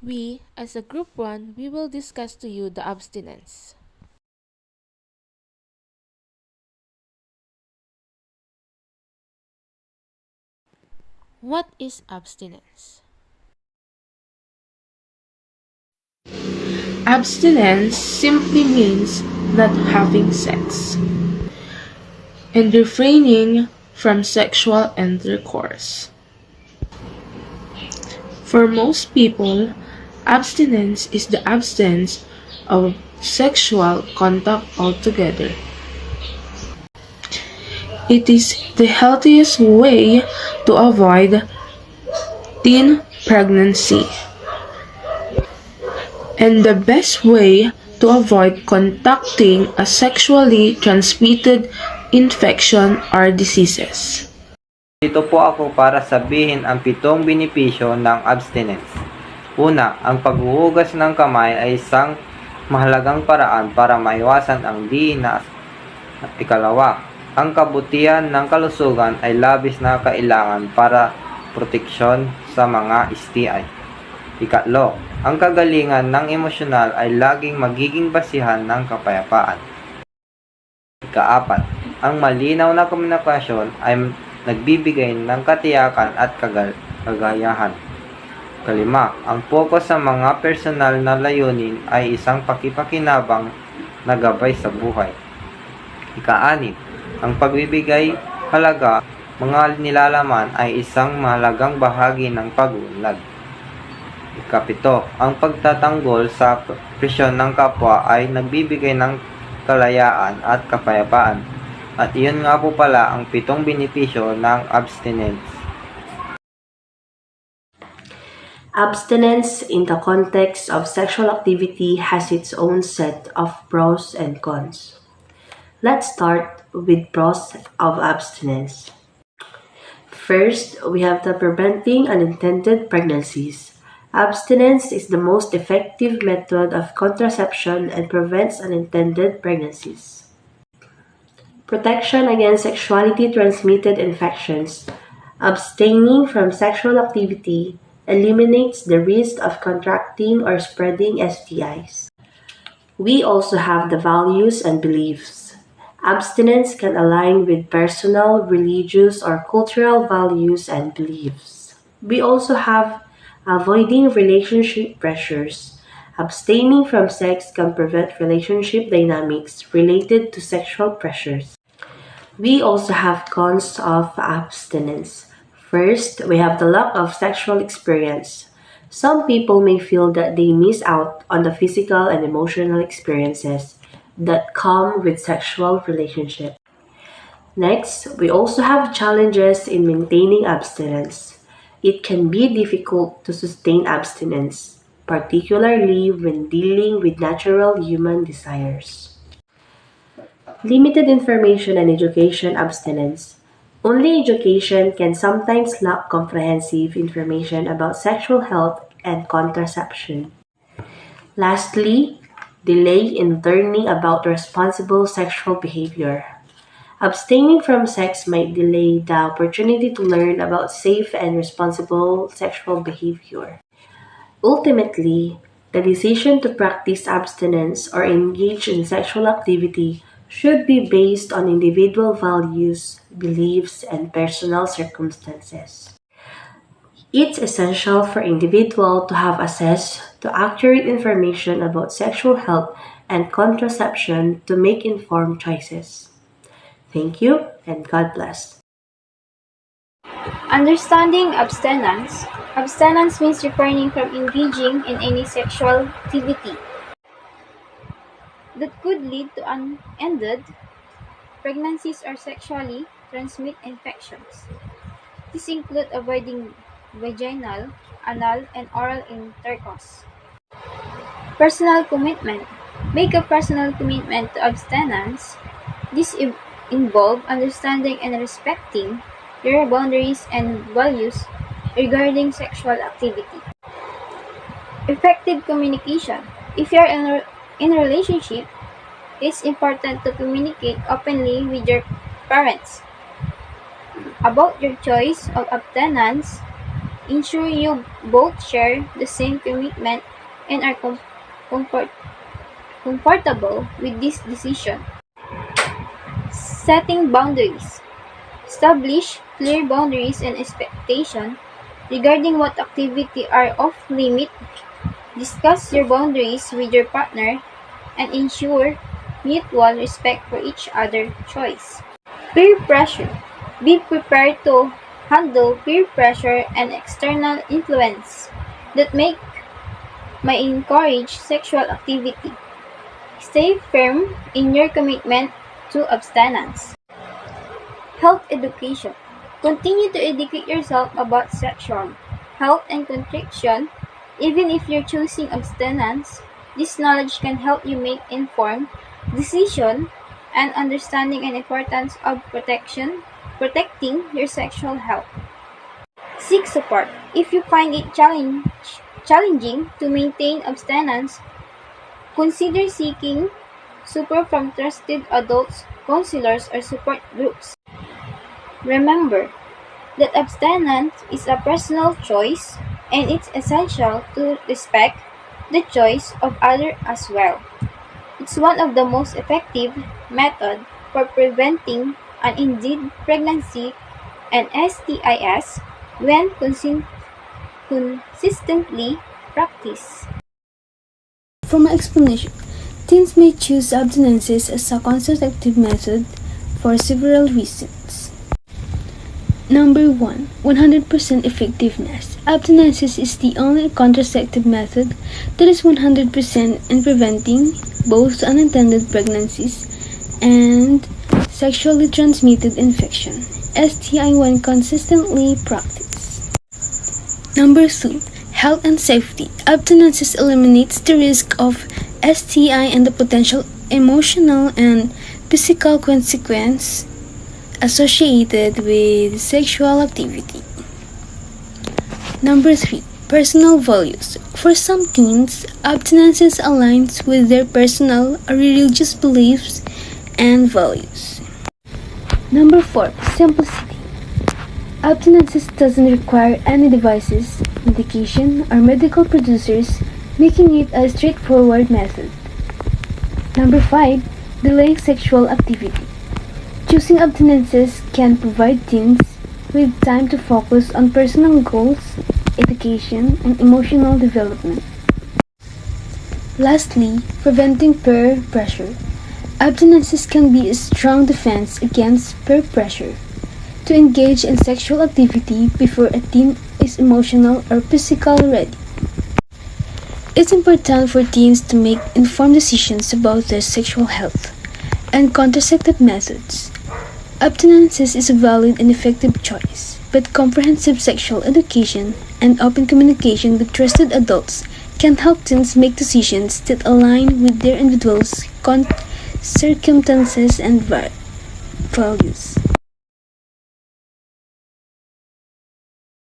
We, as a Group 1, we will discuss to you the abstinence. What is abstinence? Abstinence simply means not having sex and refraining from sexual intercourse. For most people, abstinence is the absence of sexual contact altogether. It is the healthiest way to avoid teen pregnancy and the best way to avoid contracting a sexually transmitted infection or diseases. Dito po ako para sabihin ang 7 benepisyo ng abstinence. Una, ang paghuhugas ng kamay ay isang mahalagang paraan para maiwasan ang dinas. Ikalawa, ang kabutihan ng kalusugan ay labis na kailangan para proteksyon sa mga STI. Ikatlo, ang kagalingan ng emosyonal ay laging magiging basihan ng kapayapaan. Ikaapat, ang malinaw na komunikasyon ay nagbibigay ng katiyakan at kagayahan. Kalima, ang focus sa mga personal na layunin ay isang pakipakinabang na gabay sa buhay. Ika-6, ang pagbibigay halaga mga nilalaman ay isang mahalagang bahagi ng pag-unlad. Ika-7, ang pagtatanggol sa presyon ng kapwa ay nagbibigay ng kalayaan at kapayapaan. At iyon nga po pala ang 7 benepisyo ng abstinence. Abstinence in the context of sexual activity has its own set of pros and cons. Let's start with pros of abstinence. First, we have the preventing unintended pregnancies. Abstinence is the most effective method of contraception and prevents unintended pregnancies. Protection against sexually transmitted infections. Abstaining from sexual activity eliminates the risk of contracting or spreading STIs. We also have the values and beliefs. Abstinence can align with personal, religious, or cultural values and beliefs. We also have avoiding relationship pressures. Abstaining from sex can prevent relationship dynamics related to sexual pressures. We also have cons of abstinence. First, we have the lack of sexual experience. Some people may feel that they miss out on the physical and emotional experiences that come with sexual relationships. Next, we also have challenges in maintaining abstinence. It can be difficult to sustain abstinence, particularly when dealing with natural human desires. Limited information and education abstinence. Only education can sometimes lack comprehensive information about sexual health and contraception. Lastly, delay in learning about responsible sexual behavior. Abstaining from sex might delay the opportunity to learn about safe and responsible sexual behavior. Ultimately, the decision to practice abstinence or engage in sexual activity should be based on individual values, beliefs, and personal circumstances. It's essential for individuals to have access to accurate information about sexual health and contraception to make informed choices. Thank you and God bless. Understanding abstinence. Abstinence means refraining from engaging in any sexual activity that could lead to unended pregnancies or sexually transmitted infections. These include avoiding vaginal, anal, and oral intercourse. Personal commitment. Make a personal commitment to abstinence. This involves understanding and respecting your boundaries and values regarding sexual activity. Effective communication. If you're in a relationship, it's important to communicate openly with your parents about your choice of abstinence Ensure you both share the same commitment and are comfort- comfortable with this decision. Setting boundaries. Establish clear boundaries and expectations regarding what activities are off limit. Discuss your boundaries with your partner and ensure mutual respect for each other's choice. Peer pressure. Be prepared to handle peer pressure and external influence that may encourage sexual activity. Stay firm in your commitment to abstinence. Health education. Continue to educate yourself about sexual health and contraception. Even if you're choosing abstinence, this knowledge can help you make informed decisions and understanding and importance of protecting your sexual health. Seek support. If you find it challenging to maintain abstinence, consider seeking support from trusted adults, counselors, or support groups. Remember that abstinence is a personal choice and it's essential to respect the choice of others as well. It's one of the most effective methods for preventing unintended pregnancy and STIs when consistently practiced. From my explanation, teens may choose abstinences as a contraceptive method for several reasons. Number 1. 100% effectiveness. Abstinences is the only contraceptive method that is 100% in preventing both unintended pregnancies and sexually transmitted infection, STI, when consistently practiced. Number 2. Health and safety. Abstinences eliminates the risk of STI and the potential emotional and physical consequences associated with sexual activity. Number 3. Personal values. For some teens, abstinences aligns with their personal or religious beliefs and values. Number 4. Simplicity. Abstinences doesn't require any devices, medication, or medical producers, making it a straightforward method. Number 5. Delaying sexual activity. Choosing abstinences can provide teens with time to focus on personal goals, education, and emotional development. Lastly, preventing peer pressure. Abstinences can be a strong defense against peer pressure to engage in sexual activity before a teen is emotional or physically ready. It's important for teens to make informed decisions about their sexual health and contraceptive methods. Abstinences is a valid and effective choice, but comprehensive sexual education and open communication with trusted adults can help teens make decisions that align with their individual circumstances and values.